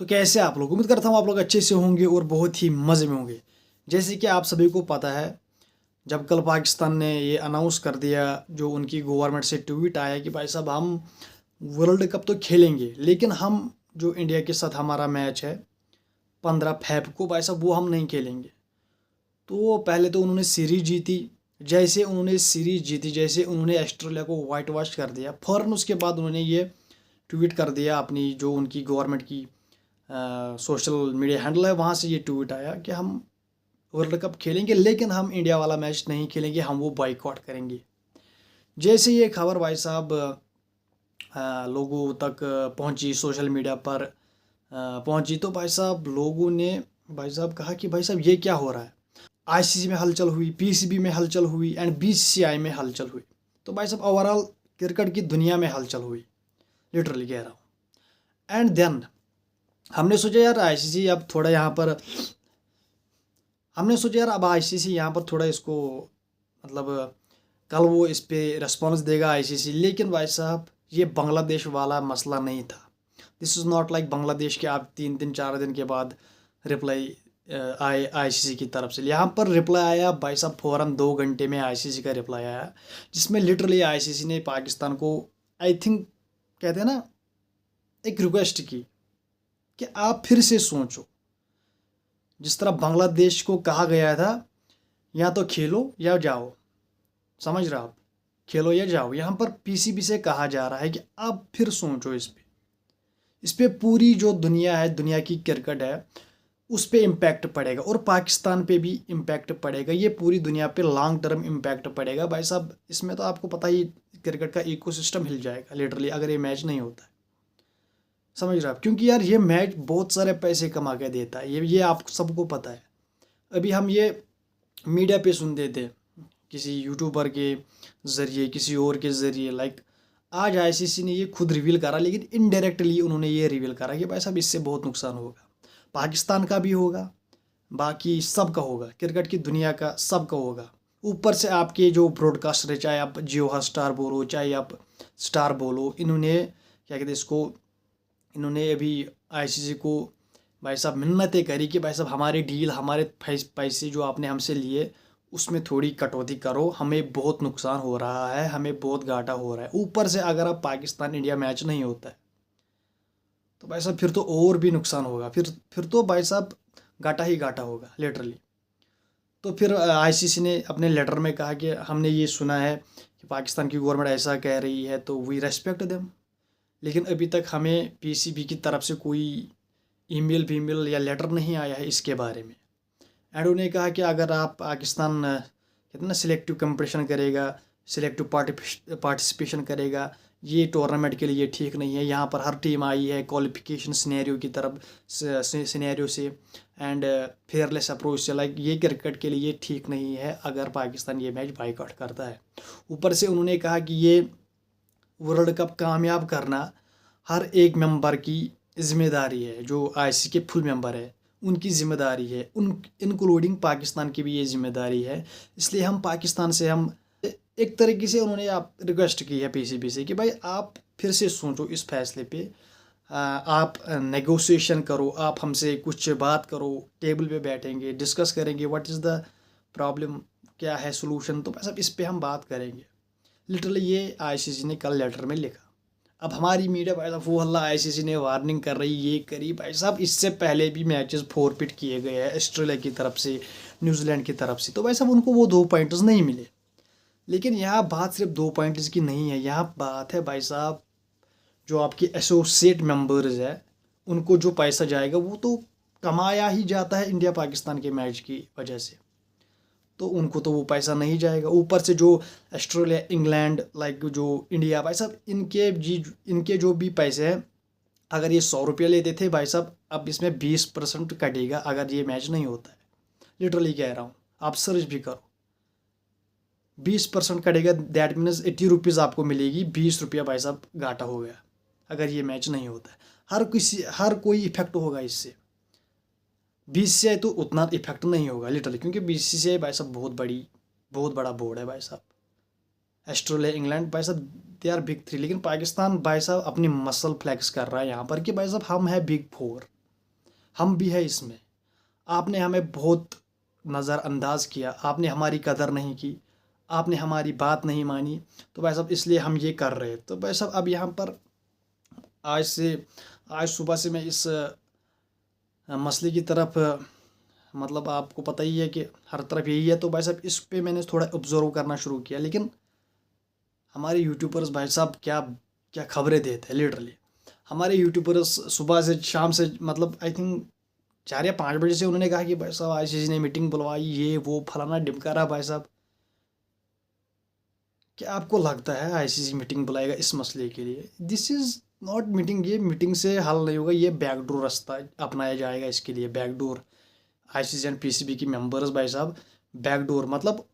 तो कैसे आप लोग, उम्मीद करता हूँ आप लोग अच्छे से होंगे और बहुत ही मज़े में होंगे। जैसे कि आप सभी को पता है, जब कल पाकिस्तान ने ये अनाउंस कर दिया, जो उनकी गवर्नमेंट से ट्वीट आया कि भाई साहब हम वर्ल्ड कप तो खेलेंगे, लेकिन हम जो इंडिया के साथ हमारा मैच है 15 फेब को, भाई साहब वो हम नहीं खेलेंगे। तो पहले तो उन्होंने सीरीज जीती। जैसे उन्होंने सीरीज जीती, जैसे उन्होंने ऑस्ट्रेलिया को वाइट वॉश कर दिया, फ़ौरन उसके बाद उन्होंने ये ट्वीट कर दिया अपनी जो उनकी गवर्नमेंट की सोशल मीडिया हैंडल है, वहाँ से ये ट्वीट आया कि हम वर्ल्ड कप खेलेंगे लेकिन हम इंडिया वाला मैच नहीं खेलेंगे, हम वो बॉयकॉट करेंगे। जैसे ये खबर भाई साहब लोगों तक पहुंची, सोशल मीडिया पर पहुंची, तो भाई साहब लोगों ने भाई साहब कहा कि भाई साहब ये क्या हो रहा है। आईसीसी में हलचल हुई, पीसीबी में हलचल हुई एंड बीसीसीआई में हलचल हुई। तो भाई साहब ओवरऑल क्रिकेट की दुनिया में हलचल हुई, लिटरली कह रहा हूँ। एंड देन हमने सोचा यार आईसीसी अब थोड़ा यहाँ पर हमने सोचा यार अब आईसीसी यहाँ पर थोड़ा इसको मतलब कल वो इस पे रेस्पॉन्स देगा आईसीसी। लेकिन भाई साहब ये बांग्लादेश वाला मसला नहीं था। This is not like Bangladesh के आप 3 दिन 4 दिन के बाद रिप्लाई आए आईसीसी की तरफ से। यहाँ पर रिप्लाई आया भाई साहब फ़ौरन 2 घंटे में आईसीसी का रिप्लाई आया, जिसमें लिटरली आईसीसी ने पाकिस्तान को आई थिंक कहते हैं ना एक रिक्वेस्ट की कि आप फिर से सोचो। जिस तरह बांग्लादेश को कहा गया था या तो खेलो या जाओ, समझ रहे हो आप, खेलो या जाओ, यहाँ पर पीसीबी से कहा जा रहा है कि आप फिर सोचो इस पे पूरी जो दुनिया है, दुनिया की क्रिकेट है, उस पे इम्पैक्ट पड़ेगा और पाकिस्तान पे भी इम्पैक्ट पड़ेगा। ये पूरी दुनिया पे लॉन्ग टर्म इम्पैक्ट पड़ेगा भाई साहब। इसमें तो आपको पता ही क्रिकेट का इकोसिस्टम हिल जाएगा लिटरली अगर ये मैच नहीं होता है, समझ रहे हो आप। क्योंकि यार ये मैच बहुत सारे पैसे कमा के देता है, ये आप सबको पता है। अभी हम ये मीडिया पे सुनते थे किसी यूट्यूबर के ज़रिए, किसी और के ज़रिए, लाइक आज आईसीसी ने ये खुद रिवील करा, लेकिन इनडायरेक्टली उन्होंने ये रिवील करा कि भाई साहब इससे बहुत नुकसान होगा, पाकिस्तान का भी होगा, बाकी सबका होगा, क्रिकेट की दुनिया का सबका होगा। ऊपर से आपके जो ब्रॉडकास्टर है, चाहे आप जियो हॉटस्टार बोलो, चाहे आप स्टार बोलो, इन्होंने क्या कहते हैं इसको, इन्होंने अभी आईसीसी को भाई साहब मिन्नतें करी कि भाई साहब हमारी डील, हमारे पैसे जो आपने हमसे लिए उसमें थोड़ी कटौती करो, हमें बहुत नुकसान हो रहा है, हमें बहुत घाटा हो रहा है। ऊपर से अगर अब पाकिस्तान इंडिया मैच नहीं होता है तो भाई साहब फिर तो और भी नुकसान होगा, फिर तो भाई साहब घाटा ही घाटा होगा लिटरली। तो फिर आईसीसी ने अपने लेटर में कहा कि हमने ये सुना है कि पाकिस्तान की गवर्नमेंट ऐसा कह रही है, तो वी रेस्पेक्ट देम। लेकिन अभी तक हमें पीसीबी की तरफ से कोई ईमेल फीमेल या लेटर नहीं आया है इसके बारे में। एंड उन्हें कहा कि अगर आप पाकिस्तान कहते हैं ना सिलेक्टिव कंपटीशन करेगा, सिलेक्टिव पार्टिसिपेशन करेगा, ये टूर्नामेंट के लिए ठीक नहीं है। यहाँ पर हर टीम आई है क्वालिफिकेशन सिनेरियो की तरफ सिनेरियो से एंड फेयरलेस अप्रोच से, लाइक ये क्रिकेट के लिए ठीक नहीं है अगर पाकिस्तान ये मैच बाइकआउट करता है। ऊपर से उन्होंने कहा कि ये वर्ल्ड कप कामयाब करना हर एक मेंबर की जिम्मेदारी है, जो आईसीसी के फुल मेंबर है उनकी जिम्मेदारी है, उन इंक्लूडिंग पाकिस्तान की भी ये जिम्मेदारी है। इसलिए हम पाकिस्तान से हम एक तरीके से उन्होंने आप रिक्वेस्ट की है पीसीबी से कि भाई आप फिर से सोचो इस फैसले पे, आप नेगोशिएशन करो, आप हमसे कुछ बात करो, टेबल पे बैठेंगे, डिस्कस करेंगे व्हाट इज़ द प्रॉब्लम, क्या है सोल्यूशन, तो भाई साहब इस पे हम बात करेंगे। लिटरली ये आईसीसी ने कल लेटर में लिखा। अब हमारी मीडिया भाई साहब वो हल्ला आईसीसी ने वार्निंग कर रही, ये करी, भाई साहब इससे पहले भी मैचेस फोरफिट किए गए हैं ऑस्ट्रेलिया की तरफ से, न्यूजीलैंड की तरफ से, तो भाई साहब उनको वो 2 पॉइंट्स नहीं मिले। लेकिन यहाँ बात सिर्फ 2 पॉइंट्स की नहीं है, यहाँ बात है भाई साहब जो आपके एसोसिएट मेंबर्स है उनको जो पैसा जाएगा वो तो कमाया ही जाता है इंडिया पाकिस्तान के मैच की वजह से, तो उनको तो वो पैसा नहीं जाएगा। ऊपर से जो ऑस्ट्रेलिया, इंग्लैंड, लाइक जो इंडिया, भाई साहब इनके जो भी पैसे हैं, अगर ये 100 रुपये लेते थे भाई साहब, अब इसमें 20% कटेगा अगर ये मैच नहीं होता है। लिटरली कह रहा हूँ, आप सर्च भी करो, 20% कटेगा, दैट मीन्स 80 रुपीज़ आपको मिलेगी, 20 रुपया भाई साहब घाटा हो गया अगर ये मैच नहीं होता है। हर कोई इफेक्ट होगा इससे। बीसीसीआई तो उतना इफेक्ट नहीं होगा लिटरली, क्योंकि बीसीसीआई भाई साहब बहुत बड़ा बोर्ड है भाई साहब। ऑस्ट्रेलिया, इंग्लैंड भाई साहब दे आर बिग 3, लेकिन पाकिस्तान भाई साहब अपनी मसल फ्लैक्स कर रहा है यहाँ पर कि भाई साहब हम है बिग 4। हम भी है इसमें। आपने हमें बहुत नज़रअंदाज किया, आपने हमारी कदर नहीं की, आपने हमारी बात नहीं मानी, तो भाई साहब इसलिए हम ये कर रहे हैं। तो भाई साहब अब यहाँ पर आज सुबह से मैं इस मसले की तरफ मतलब आपको पता ही है कि हर तरफ यही है, तो भाई साहब इस पे मैंने थोड़ा ऑब्जर्व करना शुरू किया। लेकिन हमारे यूट्यूबर्स भाई साहब क्या क्या खबरें देते हैं लिटरली। हमारे यूट्यूबर्स सुबह से शाम से मतलब आई थिंक 4 या 5 बजे से उन्होंने कहा कि भाई साहब आईसीसी ने मीटिंग बुलवाई, ये वो फलाना ढिमकारा। भाई साहब क्या आपको लगता है आईसीसी मीटिंग बुलाएगा इस मसले के लिए? दिस इज़ नॉट मीटिंग, ये मीटिंग से हल नहीं होगा, ये बैकडोर रास्ता अपनाया जाएगा इसके लिए। बैकडोर आईसीसी एंड पीसीबी की मेंबर्स भाई साहब, बैकडोर मतलब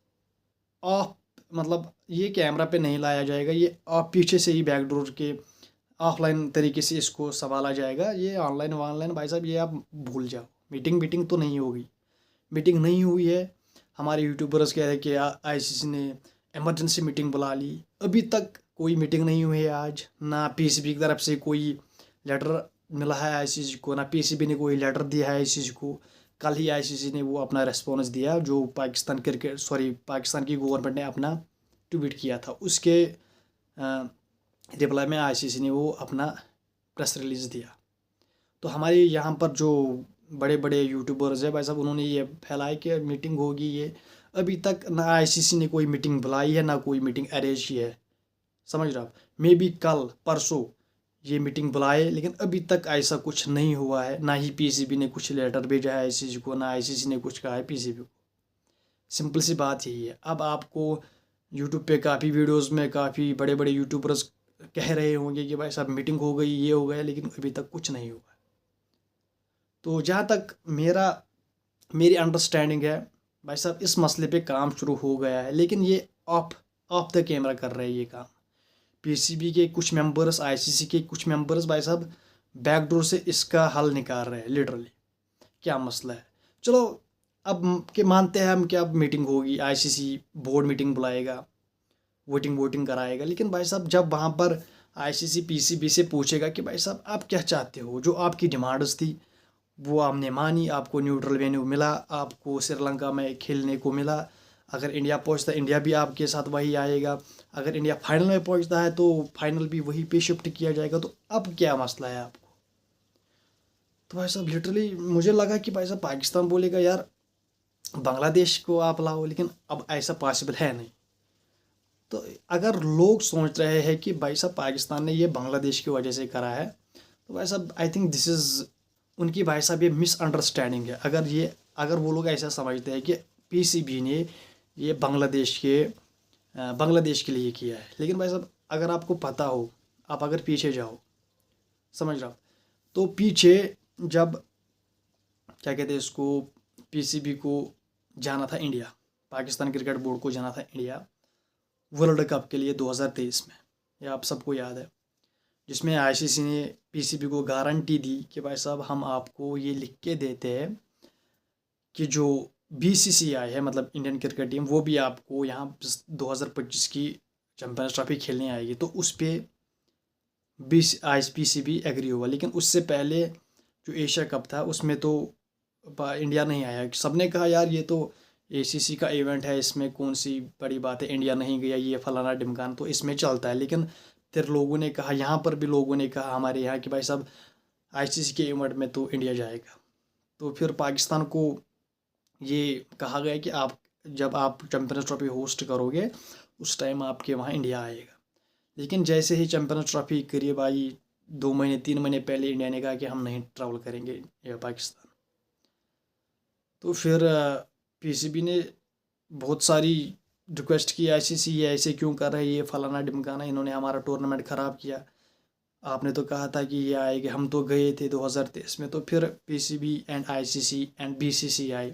ऑफ, मतलब ये कैमरा पे नहीं लाया जाएगा, ये आप पीछे से ही बैकडोर के ऑफलाइन तरीके से इसको संभाला जाएगा। ये ऑनलाइन ऑनलाइन भाई साहब ये आप भूल जाओ। मीटिंग तो नहीं होगी, मीटिंग नहीं हुई है। हमारे यूट्यूबर्स कह रहे हैं कि आईसीसी ने इमरजेंसी मीटिंग बुला ली, अभी तक कोई मीटिंग नहीं हुई है। आज ना पीसीबी की तरफ से कोई लेटर मिला है आईसीसी को, ना पीसीबी ने कोई लेटर दिया है आईसीसी को। कल ही आईसीसी ने वो अपना रेस्पॉन्स दिया, जो पाकिस्तान की गवर्नमेंट ने अपना ट्वीट किया था, उसके रिप्लाई में आईसीसी ने वो अपना प्रेस रिलीज़ दिया। तो हमारे यहाँ पर जो बड़े बड़े यूट्यूबर्स हैं भाई साहब, उन्होंने ये फैलाया कि मीटिंग होगी, ये अभी तक ना आईसीसी ने कोई मीटिंग बुलाई है, ना कोई मीटिंग अरेंज की है। समझ रहे हो आप? मे बी कल परसों ये मीटिंग बुलाए, लेकिन अभी तक ऐसा कुछ नहीं हुआ है। ना ही पीसीबी ने कुछ लेटर भेजा है आईसीसी को, ना आईसीसी ने कुछ कहा है पीसीबी को। सिंपल सी बात यही है। अब आपको यूट्यूब पे काफ़ी वीडियोस में काफ़ी बड़े बड़े यूट्यूबर्स कह रहे होंगे कि भाई साहब मीटिंग हो गई, ये हो गया, लेकिन अभी तक कुछ नहीं हुआ। तो जहाँ तक मेरी अंडरस्टैंडिंग है भाई साहब, इस मसले पे काम शुरू हो गया है, लेकिन ये ऑफ ऑफ द कैमरा कर रहे हैं ये काम। पीसीबी के कुछ मेंबर्स, आईसीसी के कुछ मेंबर्स भाई साहब बैकडोर से इसका हल निकाल रहे हैं लिटरली। क्या मसला है? चलो अब के मानते हैं हम कि अब मीटिंग होगी, आईसीसी बोर्ड मीटिंग बुलाएगा, वोटिंग कराएगा, लेकिन भाई साहब जब वहाँ पर आईसीसी पीसीबी से पूछेगा कि भाई साहब आप क्या चाहते हो, जो आपकी डिमांड्स थी वो आपने मानी, आपको न्यूट्रल वेन्यू मिला, आपको श्रीलंका में खेलने को मिला, अगर इंडिया पहुंचता है इंडिया भी आपके साथ वही आएगा, अगर इंडिया फाइनल में पहुंचता है तो फाइनल भी वहीं पे शिफ्ट किया जाएगा, तो अब क्या मसला है आपको? तो भाई साहब लिटरली मुझे लगा कि भाई साहब पाकिस्तान बोलेगा यार बांग्लादेश को आप लाओ, लेकिन अब ऐसा पॉसिबल है नहीं। तो अगर लोग सोच रहे हैं कि भाई साहब पाकिस्तान ने ये बांग्लादेश की वजह से करा है, तो भाई साहब आई थिंक दिस इज़ उनकी भाई साहब ये मिसअंडरस्टैंडिंग है। अगर वो लोग ऐसा समझते हैं कि पीसीबी ने ये बांग्लादेश के लिए किया है, लेकिन भाई साहब अगर आपको पता हो, आप अगर पीछे जाओ, समझ रहा हो, तो पीछे जब क्या कहते हैं इसको, पीसीबी को जाना था इंडिया, पाकिस्तान क्रिकेट बोर्ड को जाना था इंडिया वर्ल्ड कप के लिए 2023 में, ये आप सबको याद है, जिसमें आईसीसी ने पीसीबी को गारंटी दी कि भाई साहब हम आपको ये लिख के देते हैं कि जो बीसीसीआई है, मतलब इंडियन क्रिकेट टीम, वो भी आपको यहाँ 2025 की चैम्पियंस ट्रॉफी खेलने आएगी, तो उस पर पीसीबी एग्री हुआ। लेकिन उससे पहले जो एशिया कप था उसमें तो इंडिया नहीं आया। सबने कहा यार ये तो एसीसी का इवेंट है, इसमें कौन सी बड़ी बात है, इंडिया नहीं गया, ये फलाना ढिमकान तो इसमें चलता है। लेकिन फिर लोगों ने कहा, यहाँ पर भी लोगों ने कहा हमारे यहाँ कि भाई साहब आईसीसी के इवेंट में तो इंडिया जाएगा। तो फिर पाकिस्तान को ये कहा गया कि जब आप चैम्पियंस ट्रॉफी होस्ट करोगे उस टाइम आपके वहाँ इंडिया आएगा। लेकिन जैसे ही चैम्पियंस ट्रॉफी करीब आई, 2 महीने 3 महीने पहले इंडिया ने कहा कि हम नहीं ट्रैवल करेंगे या पाकिस्तान। तो फिर पीसीबी ने बहुत सारी रिक्वेस्ट की, आईसीसी ये ऐसे क्यों कर रहे हैं, ये फलाना ढिमकाना, इन्होंने हमारा टूर्नामेंट ख़राब किया, आपने तो कहा था कि ये आएंगे, हम तो गए थे 2023 में। तो फिर PCB and ICC and BCCI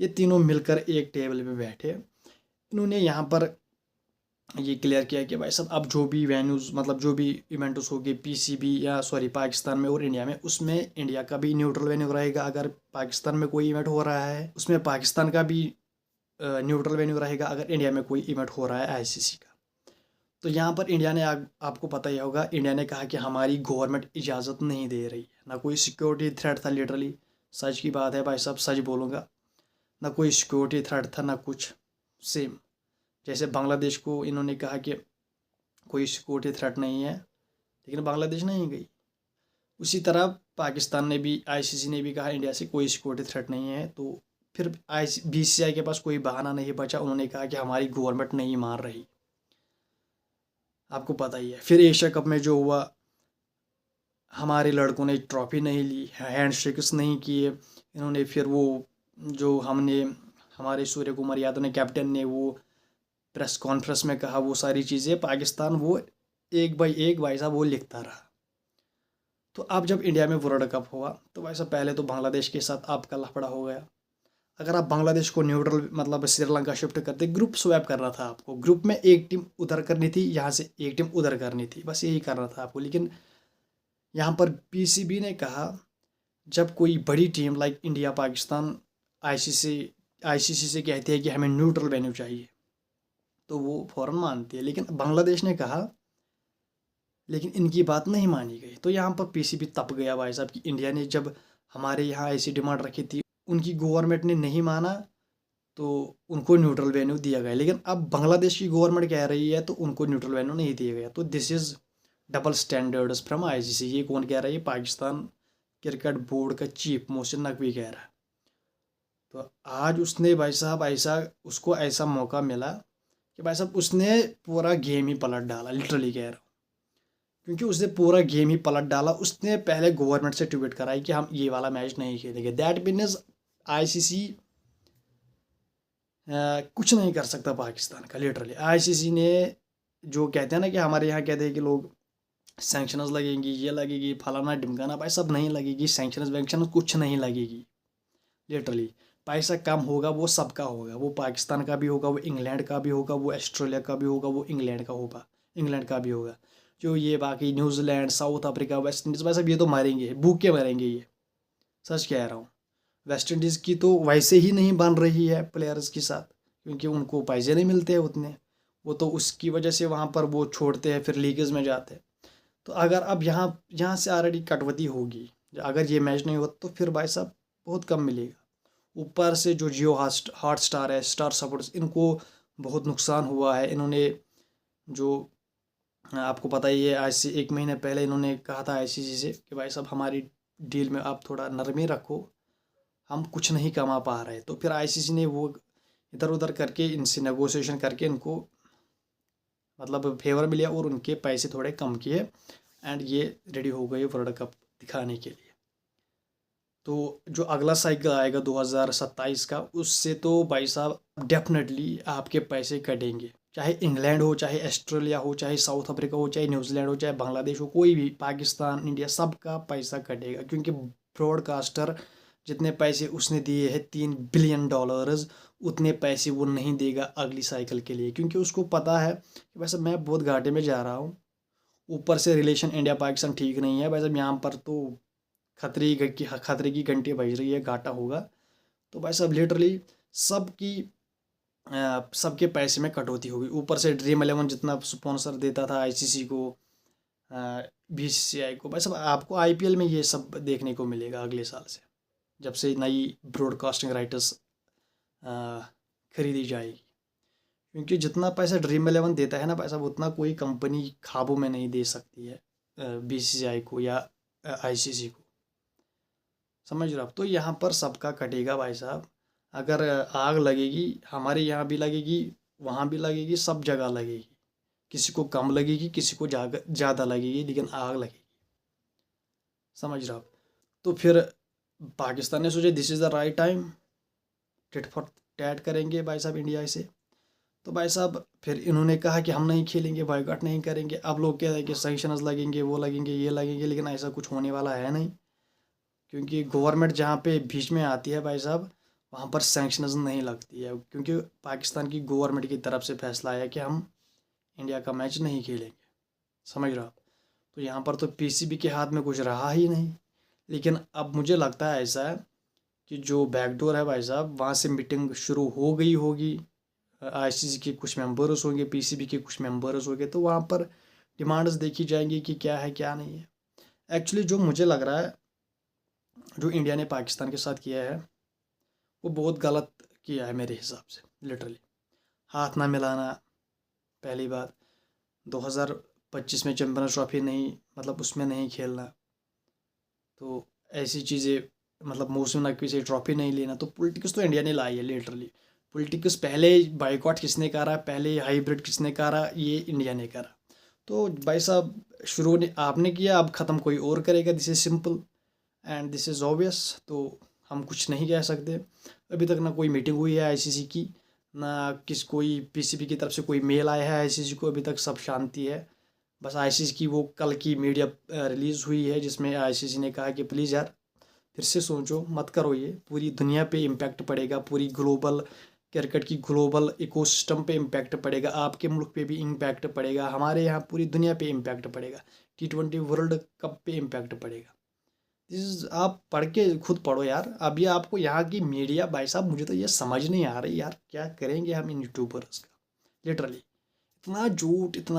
ये तीनों मिलकर एक टेबल पे बैठे, इन्होंने यहाँ पर ये क्लियर किया कि भाई साहब अब जो भी वेन्यूज़, मतलब जो भी इवेंट्स होगी पीसीबी या पाकिस्तान में और इंडिया में, उसमें इंडिया का भी न्यूट्रल वेन्यू रहेगा। अगर पाकिस्तान में कोई इवेंट हो रहा है उसमें पाकिस्तान का भी न्यूट्रल वेन्यू रहेगा, अगर इंडिया में कोई इवेंट हो रहा है आईसीसी का। तो यहाँ पर इंडिया ने आपको पता ही होगा, इंडिया ने कहा कि हमारी गवर्नमेंट इजाज़त नहीं दे रही है, ना कोई सिक्योरिटी थ्रेट था लिटरली, सच की बात है भाई साहब, सच बोलूँगा, ना कोई सिक्योरिटी थ्रेट था ना कुछ। सेम जैसे बांग्लादेश को इन्होंने कहा कि कोई सिक्योरिटी थ्रेट नहीं है, लेकिन बांग्लादेश नहीं गई। उसी तरह पाकिस्तान ने भी, आईसीसी ने भी कहा इंडिया से कोई सिक्योरिटी थ्रेट नहीं है। तो फिर बीसीसीआई के पास कोई बहाना नहीं बचा, उन्होंने कहा कि हमारी गवर्नमेंट नहीं मान रही। आपको पता ही है फिर एशिया कप में जो हुआ, हमारे लड़कों ने ट्रॉफी नहीं ली, हैंड शेक्स नहीं किए इन्होंने। फिर वो जो हमने, हमारे सूर्य कुमार यादव ने, कैप्टन ने, वो प्रेस कॉन्फ्रेंस में कहा वो सारी चीज़ें, पाकिस्तान वो एक बाई एक भाई साहब वो लिखता रहा। तो अब जब इंडिया में वर्ल्ड कप हुआ तो भाई साहब पहले तो बांग्लादेश के साथ आपका लफड़ा हो गया। अगर आप बांग्लादेश को न्यूट्रल मतलब श्रीलंका शिफ्ट करते, ग्रुप स्वैप करना था आपको, ग्रुप में एक टीम उधर करनी थी, यहाँ से एक टीम उधर करनी थी, बस यही करना था आपको। लेकिन यहाँ पर पीसीबी ने कहा जब कोई बड़ी team like India, Pakistan ICC से कहती है कि हमें न्यूट्रल वेन्यू चाहिए, तो वो फ़ौरन मानती है। लेकिन बांग्लादेश ने कहा, लेकिन इनकी बात नहीं मानी गई। तो यहाँ पर पीसीबी तप गया भाई साहब कि इंडिया ने जब हमारे यहाँ ऐसी डिमांड रखी थी, उनकी गवर्नमेंट ने नहीं माना, तो उनको न्यूट्रल वेन्यू दिया गया। लेकिन अब बांग्लादेश की गवर्नमेंट कह रही है तो उनको न्यूट्रल वेन्यू नहीं दिया गया। तो this is double standards from ICC. ये कौन कह रहा है? ये पाकिस्तान क्रिकेट बोर्ड का चीफ मोहसिन नकवी कह रहा है। तो आज उसने भाई साहब ऐसा, उसको ऐसा मौका मिला कि भाई साहब उसने पूरा गेम ही पलट डाला, लिटरली कह रहा हूँ। क्योंकि उसने पूरा गेम ही पलट डाला। उसने पहले गवर्नमेंट से ट्वीट कराई कि हम ये वाला मैच नहीं खेलेंगे। दैट मीन्स आईसीसी कुछ नहीं कर सकता पाकिस्तान का। लिटरली आईसीसी ने जो कहते हैं ना कि हमारे यहाँ कहते हैं कि लोग सैंक्शंस लगेंगी, ये लगेगी, फलाना ढिमकाना, भाई सब नहीं लगेगी। सैंक्शंस वैंक्शंस कुछ नहीं लगेगी। लिटरली पैसा कम होगा वो सबका होगा, वो पाकिस्तान का भी होगा, वो इंग्लैंड का भी होगा, वो ऑस्ट्रेलिया का भी होगा, वो इंग्लैंड का होगा, इंग्लैंड का भी होगा। जो ये बाकी New Zealand, south Africa, West Indies, भाई सब ये तो मरेंगे, भूखे मरेंगे ये, सच कह रहा हूँ। वेस्ट इंडीज़ की तो वैसे ही नहीं बन रही है प्लेयर्स के साथ, क्योंकि उनको पैसे नहीं मिलते हैं उतने। वो तो उसकी वजह से वहाँ पर वो छोड़ते हैं, फिर लीगेज में जाते हैं। तो अगर अब यहाँ यहाँ से ऑलरेडी कटौती होगी, अगर ये मैच नहीं होता तो फिर भाई साहब बहुत कम मिलेगा। ऊपर से जो जियो हॉट स्टार है, स्टार सपोर्ट्स, इनको बहुत नुकसान हुआ है। इन्होंने जो, आपको पता ही है, आज से 1 महीने पहले इन्होंने कहा था आईसीसी से कि भाई साहब हमारी डील में आप थोड़ा नरमी रखो, हम कुछ नहीं कमा पा रहे। तो फिर आईसीसी ने वो इधर उधर करके इनसे नेगोशिएशन करके इनको मतलब फेवर मिला और उनके पैसे थोड़े कम किए, एंड ये रेडी हो गए वर्ल्ड कप दिखाने के लिए। तो जो अगला साइकिल आएगा 2027 का, उससे तो भाई साहब डेफिनेटली आपके पैसे कटेंगे। चाहे इंग्लैंड हो, चाहे ऑस्ट्रेलिया हो, चाहे साउथ अफ्रीका हो, चाहे न्यूजीलैंड हो, चाहे बांग्लादेश हो, कोई भी, पाकिस्तान, इंडिया, सबका पैसा कटेगा। क्योंकि ब्रॉडकास्टर जितने पैसे उसने दिए हैं $3 बिलियन, उतने पैसे वो नहीं देगा अगली साइकिल के लिए। क्योंकि उसको पता है कि वैसे मैं बहुत घाटे में जा रहा हूँ। ऊपर से रिलेशन इंडिया पाकिस्तान ठीक नहीं है भाई साहब, यहाँ पर तो खतरे की घंटी बज रही है, घाटा होगा। तो भाई साहब लिटरली सबकी सबके पैसे में कटौती होगी। ऊपर से ड्रीम 11 जितना स्पॉन्सर देता था आईसीसी को, बीसीसीआई को, भाई साहब आपको आईपीएल में ये सब देखने को मिलेगा अगले साल से, जब से नई ब्रॉडकास्टिंग राइटर्स खरीदी जाएगी। क्योंकि जितना पैसा ड्रीम 11 देता है ना भाई साहब, उतना कोई कंपनी ख्वाबों में नहीं दे सकती है बीसीसीआई को या आईसीसी को, समझ रहे हो आप। तो यहाँ पर सबका कटेगा भाई साहब। अगर आग लगेगी, हमारे यहाँ भी लगेगी, वहाँ भी लगेगी, सब जगह लगेगी। किसी को कम लगेगी, किसी को ज़्यादा लगेगी, लेकिन आग लगेगी, समझ रहे हो आप। तो फिर पाकिस्तान ने सोचा this is the right time, tit for tat करेंगे भाई साहब इंडिया से। तो भाई साहब फिर इन्होंने कहा कि हम नहीं खेलेंगे, बॉयकॉट नहीं करेंगे। अब लोग कह रहे हैं कि सैंक्शंस लगेंगे, वो लगेंगे, ये लगेंगे, लेकिन ऐसा कुछ होने वाला है नहीं। क्योंकि गवर्नमेंट जहाँ पे बीच में आती है भाई साहब, वहाँ पर सैंक्शंस नहीं लगती है। क्योंकि पाकिस्तान की गवर्नमेंट की तरफ से फैसला आया कि हम इंडिया का मैच नहीं खेलेंगे, समझ रहे हो आप। तो यहाँ पर तो पीसीबी के हाथ में कुछ रहा ही नहीं। लेकिन अब मुझे लगता है ऐसा है कि जो बैकडोर है भाई साहब, वहाँ से मीटिंग शुरू हो गई होगी। आईसीसी के कुछ मेंबर्स होंगे, पीसीबी के कुछ मेंबर्स होंगे, तो वहाँ पर डिमांड्स देखी जाएंगी कि क्या है क्या नहीं है। एक्चुअली जो मुझे लग रहा है, जो इंडिया ने पाकिस्तान के साथ किया है वो बहुत गलत किया है मेरे हिसाब से। लिटरली हाथ ना मिलाना, पहली बात। 2025 में चैम्पियंस ट्रॉफी नहीं, मतलब उसमें नहीं खेलना, तो ऐसी चीज़ें, मतलब मौसम नकवी से ट्रॉफी नहीं लेना, तो पॉलिटिक्स तो इंडिया ने लाई है। लिटरली पॉलिटिक्स पहले बाइकआउट किसने करा, पहले हाइब्रिड किसने करा, ये इंडिया ने करा। तो भाई साहब शुरू ने आपने किया, अब ख़त्म कोई और करेगा। This is simple and this is obvious. तो हम कुछ नहीं कह सकते। अभी तक ना कोई मीटिंग हुई है आईसीसी की, ना कोई पीसीबी की तरफ से कोई मेल आया है आईसीसी को। अभी तक सब शांति है। बस आईसीसी की वो कल की मीडिया रिलीज़ हुई है जिसमें आईसीसी ने कहा कि प्लीज़ यार फिर से सोचो, मत करो ये। पूरी दुनिया पे इम्पैक्ट पड़ेगा, पूरी ग्लोबल क्रिकेट की ग्लोबल इकोसिस्टम पे इम्पैक्ट पड़ेगा, आपके मुल्क पे भी इम्पैक्ट पड़ेगा, हमारे यहाँ पूरी दुनिया पे इम्पैक्ट पड़ेगा, T20 वर्ल्ड कप पे इम्पैक्ट पड़ेगा। आप पढ़ के खुद पढ़ो यार। अभी आपको यहाँ की मीडिया, भाई साहब मुझे तो ये समझ नहीं आ रही यार, क्या करेंगे हम इन यूट्यूबर्स का। लिटरली इतना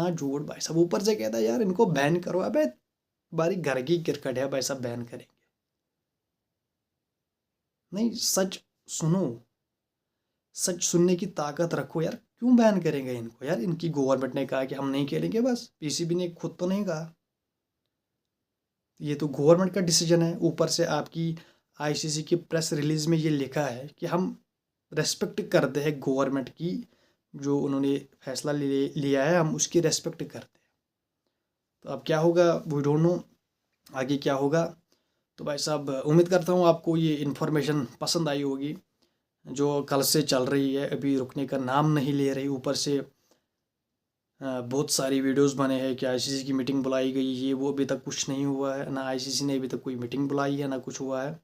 झूठ भाई साहब। ऊपर से कहता है यार इनको बैन करो। अबे बारी घर की क्रिकेट है भाई साहब, बैन करेंगे नहीं। सच सुनो, सच सुनने की ताकत रखो यार। क्यों बैन करेंगे इनको यार? इनकी गवर्नमेंट ने कहा कि हम नहीं खेलेंगे, बस। पीसीबी ने खुद तो नहीं कहा, ये तो गवर्नमेंट का डिसीजन है। ऊपर से आपकी आईसीसी की प्रेस रिलीज में ये लिखा है कि हम रेस्पेक्ट करते हैं गवर्नमेंट की, जो उन्होंने फैसला लिया है, हम उसकी रेस्पेक्ट करते हैं। तो अब क्या होगा वी डोंट नो, आगे क्या होगा। तो भाई साहब उम्मीद करता हूँ आपको ये इन्फॉर्मेशन पसंद आई होगी, जो कल से चल रही है, अभी रुकने का नाम नहीं ले रही। ऊपर से बहुत सारी वीडियोस बने हैं कि आईसीसी की मीटिंग बुलाई गई, ये वो। अभी तक कुछ नहीं हुआ है, ना आईसीसी ने अभी तक कोई मीटिंग बुलाई है, ना कुछ हुआ है।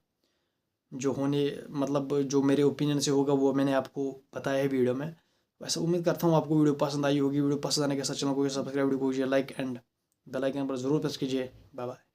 जो होने, मतलब जो मेरे ओपिनियन से होगा वो मैंने आपको बताया है वीडियो में। वैसे उम्मीद करता हूँ आपको वीडियो पसंद आई होगी। वीडियो पसंद आने के साथ चैनल को सब्सक्राइब, वीडियो को लाइक एंड बेल आइकन पर ज़रूर प्रेस कीजिए। Bye bye.